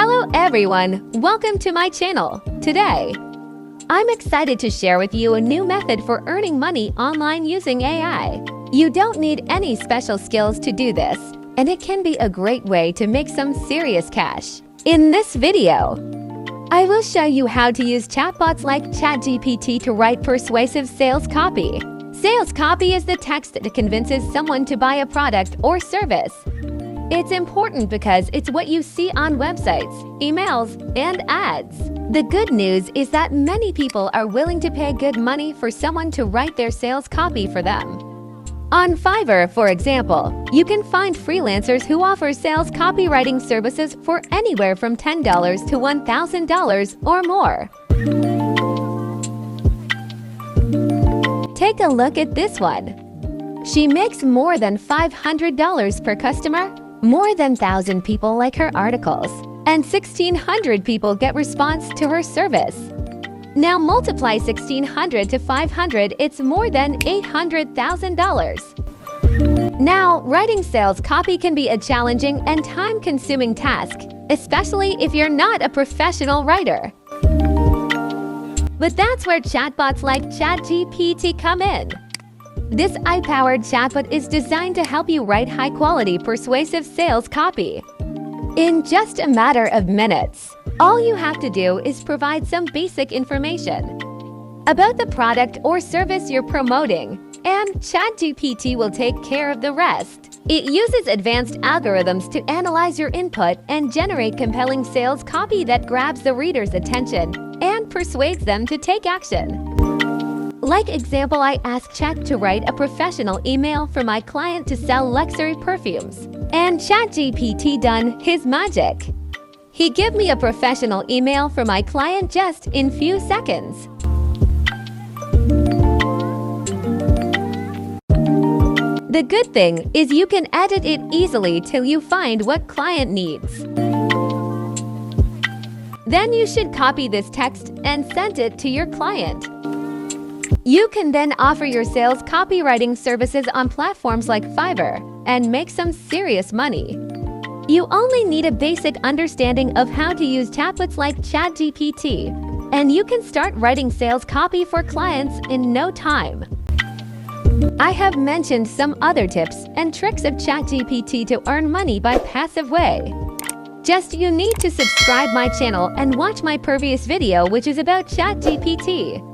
Hello everyone, welcome to my channel. Today, I'm excited to share with you a new method for earning money online using AI. You don't need any special skills to do this, and it can be a great way to make some serious cash. In this video, I will show you how to use chatbots like ChatGPT to write persuasive sales copy. Sales copy is the text that convinces someone to buy a product or service. It's important because it's what you see on websites, emails, and ads. The good news is that many people are willing to pay good money for someone to write their sales copy for them. On Fiverr, for example, you can find freelancers who offer sales copywriting services for anywhere from $10 to $1,000 or more. Take a look at this one. She makes more than $500 per customer. More than 1,000 people like her articles, and 1,600 people get response to her service. Now multiply 1,600 to 500, it's more than $800,000. Now, writing sales copy can be a challenging and time-consuming task, especially if you're not a professional writer. But that's where chatbots like ChatGPT come in. This AI-powered chatbot is designed to help you write high-quality, persuasive sales copy. In just a matter of minutes, all you have to do is provide some basic information about the product or service you're promoting, and ChatGPT will take care of the rest. It uses advanced algorithms to analyze your input and generate compelling sales copy that grabs the reader's attention and persuades them to take action. Like example, I asked Chat to write a professional email for my client to sell luxury perfumes, and ChatGPT done his magic. He gave me a professional email for my client just in few seconds. The good thing is you can edit it easily till you find what client needs. Then you should copy this text and send it to your client. You can then offer your sales copywriting services on platforms like Fiverr and make some serious money. You only need a basic understanding of how to use chatbots like ChatGPT, and you can start writing sales copy for clients in no time. I have mentioned some other tips and tricks of ChatGPT to earn money by passive way. Just you need to subscribe my channel and watch my previous video which is about ChatGPT.